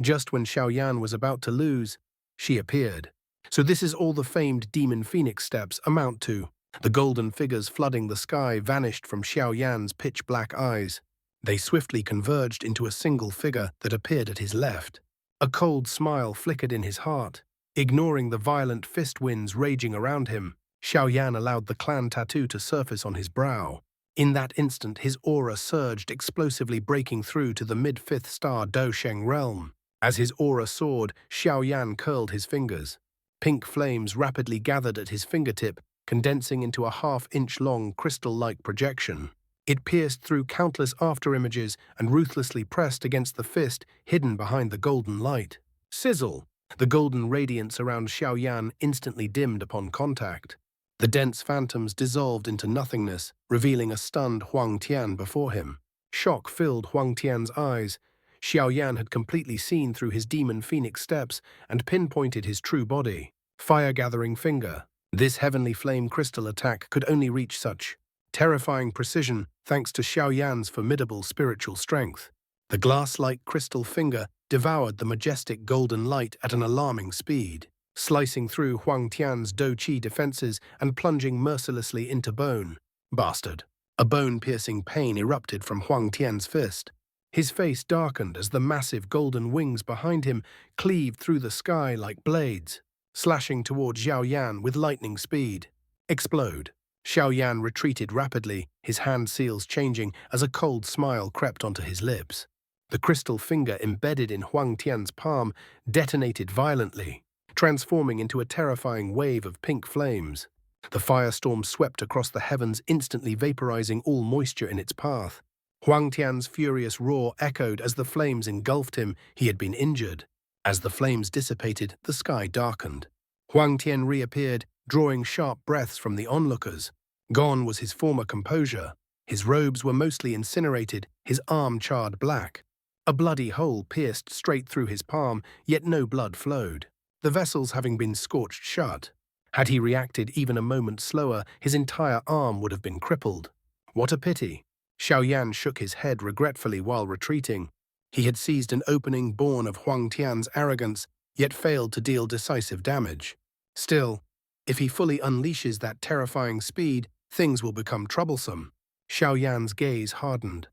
Just when Xiao Yan was about to lose, she appeared. So this is all the famed demon phoenix steps amount to. The golden figures flooding the sky vanished from Xiao Yan's pitch-black eyes. They swiftly converged into a single figure that appeared at his left. A cold smile flickered in his heart. Ignoring the violent fist winds raging around him, Xiao Yan allowed the clan tattoo to surface on his brow. In that instant, his aura surged, explosively breaking through to the mid-fifth star Dosheng realm. As his aura soared, Xiao Yan curled his fingers. Pink flames rapidly gathered at his fingertip, condensing into a half-inch-long crystal-like projection. It pierced through countless afterimages and ruthlessly pressed against the fist hidden behind the golden light. Sizzle! The golden radiance around Xiao Yan instantly dimmed upon contact. The dense phantoms dissolved into nothingness, revealing a stunned Huang Tian before him. Shock filled Huang Tian's eyes. Xiao Yan had completely seen through his demon phoenix steps and pinpointed his true body. Fire-gathering finger. This heavenly flame crystal attack could only reach such terrifying precision thanks to Xiao Yan's formidable spiritual strength. The glass-like crystal finger devoured the majestic golden light at an alarming speed, slicing through Huang Tian's Do-Chi defenses and plunging mercilessly into bone. Bastard! A bone-piercing pain erupted from Huang Tian's fist. His face darkened as the massive golden wings behind him cleaved through the sky like blades, slashing toward Xiao Yan with lightning speed. Explode! Xiao Yan retreated rapidly, his hand seals changing as a cold smile crept onto his lips. The crystal finger embedded in Huang Tian's palm detonated violently, transforming into a terrifying wave of pink flames. The firestorm swept across the heavens, instantly vaporizing all moisture in its path. Huang Tian's furious roar echoed as the flames engulfed him. He had been injured. As the flames dissipated, the sky darkened. Huang Tian reappeared, drawing sharp breaths from the onlookers. Gone was his former composure. His robes were mostly incinerated, his arm charred black. A bloody hole pierced straight through his palm, yet no blood flowed, the vessels having been scorched shut. Had he reacted even a moment slower, his entire arm would have been crippled. What a pity! Xiao Yan shook his head regretfully while retreating. He had seized an opening born of Huang Tian's arrogance, yet failed to deal decisive damage. Still, if he fully unleashes that terrifying speed, things will become troublesome. Xiao Yan's gaze hardened.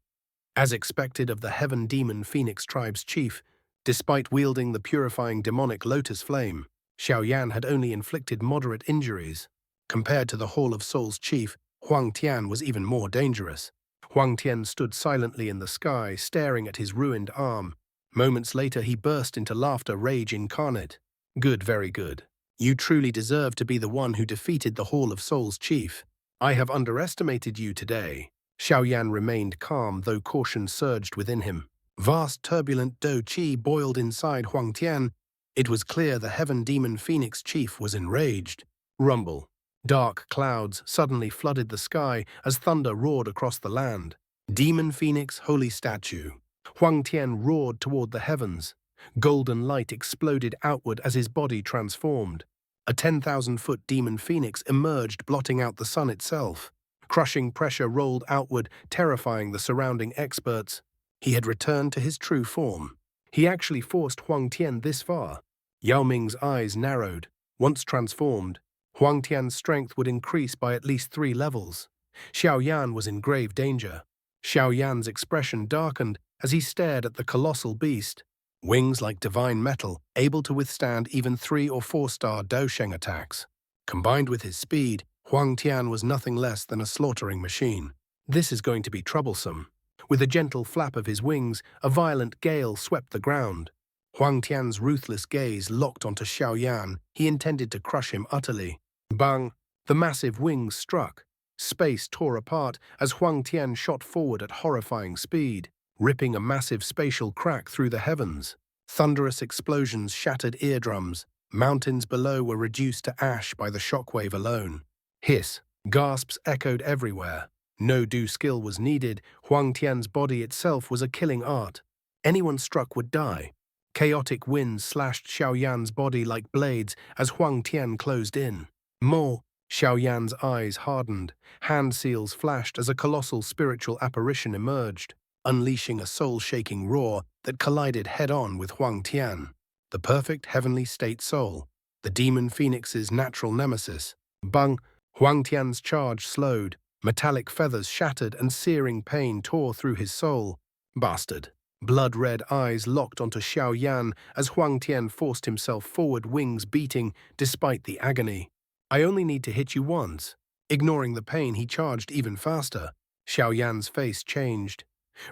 As expected of the Heaven Demon Phoenix Tribe's chief, despite wielding the purifying demonic lotus flame, Xiao Yan had only inflicted moderate injuries. Compared to the Hall of Souls chief, Huang Tian was even more dangerous. Huang Tian stood silently in the sky, staring at his ruined arm. Moments later, he burst into laughter, rage incarnate. Good, very good. You truly deserve to be the one who defeated the Hall of Souls chief. I have underestimated you today. Xiao Yan remained calm, though caution surged within him. Vast turbulent Do-Chi boiled inside Huang Tian. It was clear the Heaven Demon Phoenix chief was enraged. Rumble. Dark clouds suddenly flooded the sky as thunder roared across the land. Demon Phoenix Holy Statue. Huang Tian roared toward the heavens. Golden light exploded outward as his body transformed. A 10,000-foot demon phoenix emerged, blotting out the sun itself. Crushing pressure rolled outward, terrifying the surrounding experts. He had returned to his true form. He actually forced Huang Tian this far. Yao Ming's eyes narrowed. Once transformed, Huang Tian's strength would increase by at least 3 levels. Xiao Yan was in grave danger. Xiao Yan's expression darkened as he stared at the colossal beast. Wings like divine metal, able to withstand even 3- or 4-star Dosheng attacks. Combined with his speed, Huang Tian was nothing less than a slaughtering machine. This is going to be troublesome. With a gentle flap of his wings, a violent gale swept the ground. Huang Tian's ruthless gaze locked onto Xiao Yan. He intended to crush him utterly. Bang! The massive wings struck. Space tore apart as Huang Tian shot forward at horrifying speed, ripping a massive spatial crack through the heavens. Thunderous explosions shattered eardrums. Mountains below were reduced to ash by the shockwave alone. Hiss, gasps echoed everywhere. No due skill was needed. Huang Tian's body itself was a killing art. Anyone struck would die. Chaotic winds slashed Xiao Yan's body like blades as Huang Tian closed in. More. Xiao Yan's eyes hardened. Hand seals flashed as a colossal spiritual apparition emerged. unleashing a soul-shaking roar that collided head-on with Huang Tian, the perfect heavenly state soul, the demon phoenix's natural nemesis. Bang! Huang Tian's charge slowed, metallic feathers shattered and searing pain tore through his soul. Bastard! Blood-red eyes locked onto Xiao Yan as Huang Tian forced himself forward, wings beating despite the agony. I only need to hit you once. Ignoring the pain, he charged even faster. Xiao Yan's face changed.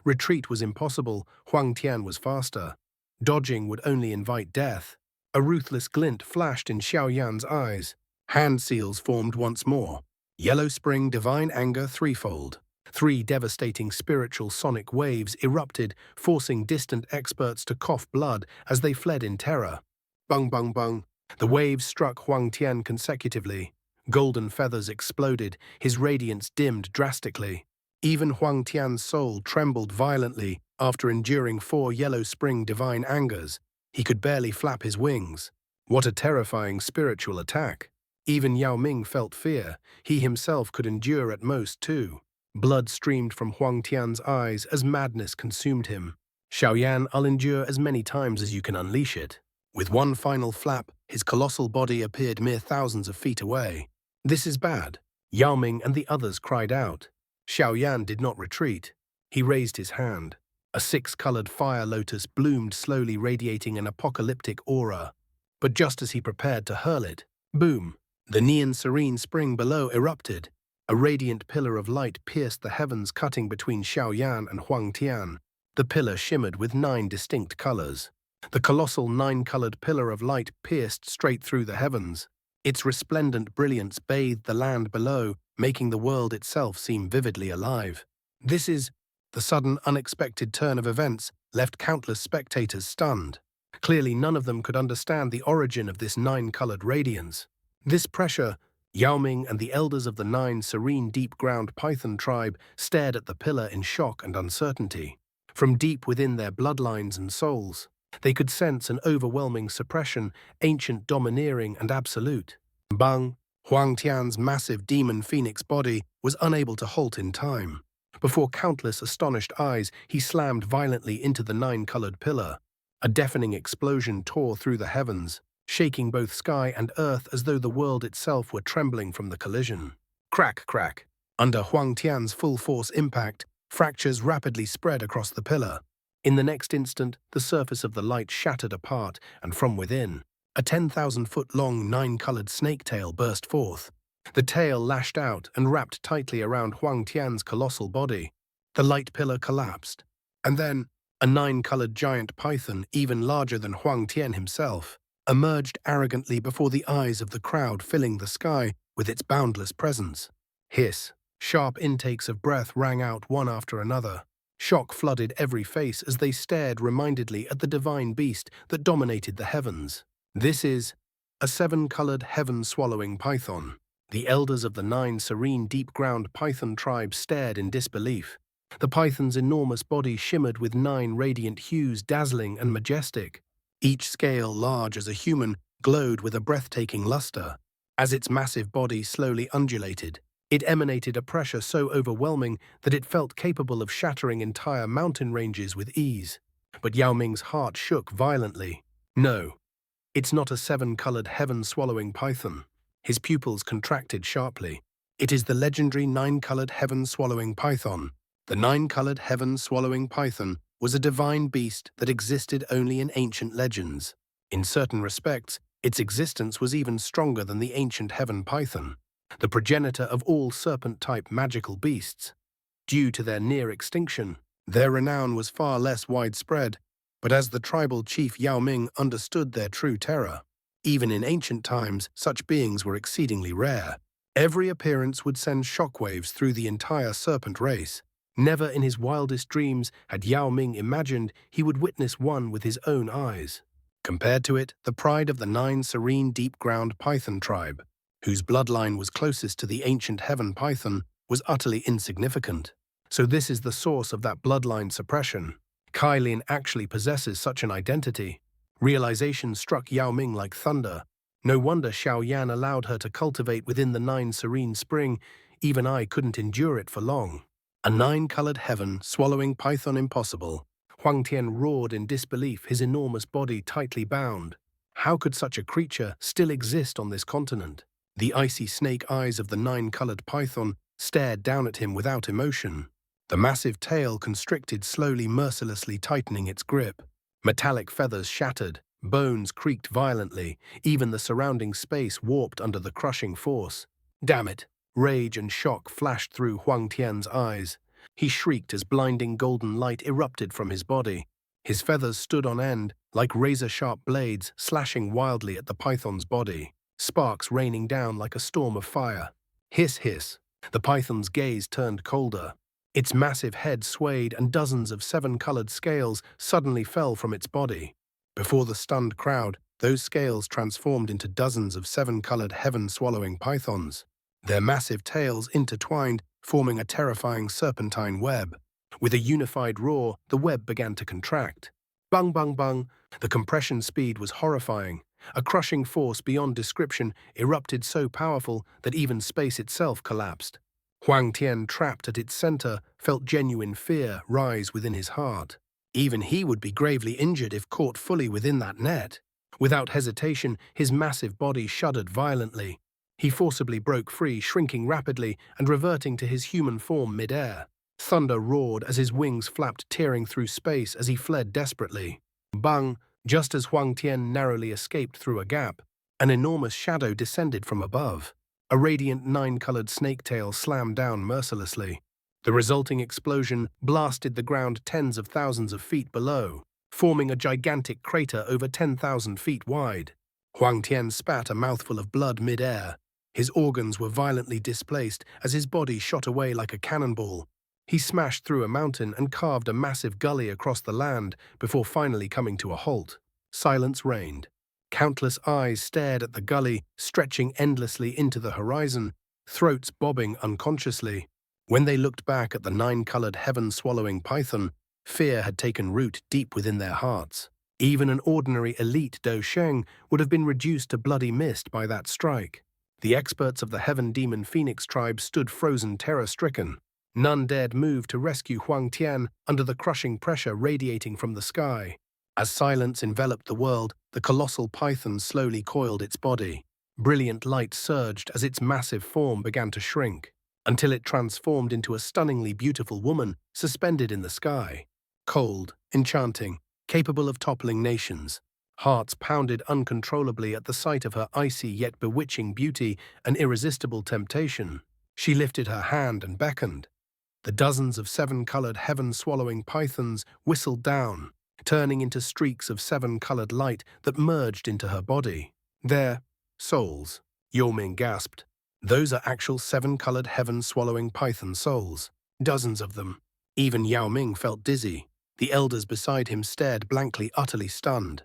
Retreat was impossible, Huang Tian was faster. Dodging would only invite death. A ruthless glint flashed in Xiao Yan's eyes. Hand seals formed once more. Yellow Spring, Divine Anger threefold. 3 devastating spiritual sonic waves erupted, forcing distant experts to cough blood as they fled in terror. Bung bung bung. The waves struck Huang Tian consecutively. Golden feathers exploded, his radiance dimmed drastically. Even Huang Tian's soul trembled violently after enduring 4 Yellow Spring Divine Angers. He could barely flap his wings. What a terrifying spiritual attack. Even Yao Ming felt fear. He himself could endure at most 2. Blood streamed from Huang Tian's eyes as madness consumed him. Xiao Yan, I'll endure as many times as you can unleash it. With one final flap, his colossal body appeared mere thousands of feet away. This is bad. Yao Ming and the others cried out. Xiao Yan did not retreat. He raised his hand. A 6-colored fire lotus bloomed slowly, radiating an apocalyptic aura. But just as he prepared to hurl it, boom! The neon serene spring below erupted. A radiant pillar of light pierced the heavens, cutting between Xiao Yan and Huang Tian. The pillar shimmered with 9 distinct colors. The colossal 9-colored pillar of light pierced straight through the heavens. Its resplendent brilliance bathed the land below, making the world itself seem vividly alive. The sudden, unexpected turn of events left countless spectators stunned. Clearly, none of them could understand the origin of this 9-colored radiance. This pressure, Yao Ming and the elders of the 9 serene deep-ground python tribe stared at the pillar in shock and uncertainty. From deep within their bloodlines and souls, they could sense an overwhelming suppression, ancient, domineering, and absolute. Bang! Huang Tian's massive demon phoenix body was unable to halt in time. Before countless astonished eyes, he slammed violently into the 9-colored pillar. A deafening explosion tore through the heavens, shaking both sky and earth as though the world itself were trembling from the collision. Crack, crack. Under Huang Tian's full-force impact, fractures rapidly spread across the pillar. In the next instant, the surface of the light shattered apart, and from within, a 10,000-foot-long 9-colored snake tail burst forth. The tail lashed out and wrapped tightly around Huang Tian's colossal body. The light pillar collapsed. And then, a 9-colored giant python, even larger than Huang Tian himself, emerged arrogantly before the eyes of the crowd, filling the sky with its boundless presence. Hiss, sharp intakes of breath rang out one after another. Shock flooded every face as they stared remindedly at the divine beast that dominated the heavens. This is a 7-colored heaven-swallowing python. The elders of the 9 serene deep-ground python tribe stared in disbelief. The python's enormous body shimmered with 9 radiant hues, dazzling and majestic. Each scale, large as a human, glowed with a breathtaking luster. As its massive body slowly undulated, it emanated a pressure so overwhelming that it felt capable of shattering entire mountain ranges with ease. But Yao Ming's heart shook violently. No, it's not a 7-colored heaven-swallowing python. His pupils contracted sharply. It is the legendary 9-colored heaven-swallowing python. The 9-colored heaven-swallowing python was a divine beast that existed only in ancient legends. In certain respects, its existence was even stronger than the ancient heaven python, the progenitor of all serpent-type magical beasts. Due to their near extinction, their renown was far less widespread, but as the tribal chief Yao Ming understood their true terror, even in ancient times, such beings were exceedingly rare. Every appearance would send shockwaves through the entire serpent race. Never in his wildest dreams had Yao Ming imagined he would witness one with his own eyes. Compared to it, the pride of the 9 serene deep-ground python tribe, whose bloodline was closest to the ancient heaven python, was utterly insignificant. So this is the source of that bloodline suppression. Kailin actually possesses such an identity. Realization struck Yao Ming like thunder. No wonder Xiao Yan allowed her to cultivate within the 9 serene spring. Even I couldn't endure it for long. A nine-colored heaven swallowing python impossible. Huang Tian roared in disbelief, his enormous body tightly bound. How could such a creature still exist on this continent? The icy snake eyes of the nine-colored python stared down at him without emotion. The massive tail constricted, slowly, mercilessly tightening its grip. Metallic feathers shattered, bones creaked violently, even the surrounding space warped under the crushing force. Damn it! Rage and shock flashed through Huang Tian's eyes. He shrieked as blinding golden light erupted from his body. His feathers stood on end, like razor-sharp blades, slashing wildly at the python's body, sparks raining down like a storm of fire. Hiss, hiss. The python's gaze turned colder. Its massive head swayed and dozens of seven-colored scales suddenly fell from its body. Before the stunned crowd, those scales transformed into dozens of seven-colored heaven-swallowing pythons. Their massive tails intertwined, forming a terrifying serpentine web. With a unified roar, the web began to contract. Bung, bung, bung. The compression speed was horrifying. A crushing force beyond description erupted so powerful that even space itself collapsed. Huang Tian, trapped at its center, felt genuine fear rise within his heart. Even he would be gravely injured if caught fully within that net. Without hesitation, his massive body shuddered violently. He forcibly broke free, shrinking rapidly and reverting to his human form mid-air. Thunder roared as his wings flapped, tearing through space as he fled desperately. Bang! Just as Huang Tian narrowly escaped through a gap, an enormous shadow descended from above. A radiant nine-colored snake tail slammed down mercilessly. The resulting explosion blasted the ground tens of thousands of feet below, forming a gigantic crater over 10,000 feet wide. Huang Tian spat a mouthful of blood mid-air. His organs were violently displaced as his body shot away like a cannonball. He smashed through a mountain and carved a massive gully across the land before finally coming to a halt. Silence reigned. Countless eyes stared at the gully, stretching endlessly into the horizon, throats bobbing unconsciously. When they looked back at the nine-colored heaven-swallowing python, fear had taken root deep within their hearts. Even an ordinary elite Do Sheng would have been reduced to bloody mist by that strike. The experts of the Heaven Demon Phoenix tribe stood frozen, terror-stricken. None dared move to rescue Huang Tian under the crushing pressure radiating from the sky. As silence enveloped the world, the colossal python slowly coiled its body. Brilliant light surged as its massive form began to shrink, until it transformed into a stunningly beautiful woman suspended in the sky. Cold, enchanting, capable of toppling nations. Hearts pounded uncontrollably at the sight of her icy yet bewitching beauty, an irresistible temptation. She lifted her hand and beckoned. The dozens of seven-colored heaven-swallowing pythons whistled down, turning into streaks of seven-colored light that merged into her body. Their souls, Yao Ming gasped. Those are actual seven-colored heaven-swallowing python souls. Dozens of them. Even Yao Ming felt dizzy. The elders beside him stared blankly, utterly stunned.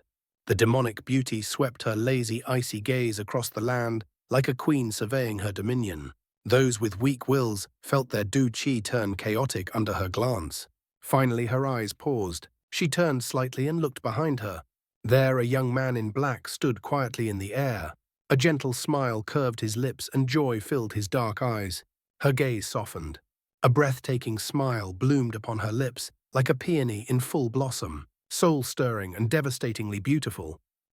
The demonic beauty swept her lazy, icy gaze across the land like a queen surveying her dominion. Those with weak wills felt their Du Qi turn chaotic under her glance. Finally, her eyes paused. She turned slightly and looked behind her. There, a young man in black stood quietly in the air. A gentle smile curved his lips and joy filled his dark eyes. Her gaze softened. A breathtaking smile bloomed upon her lips like a peony in full blossom, soul-stirring and devastatingly beautiful.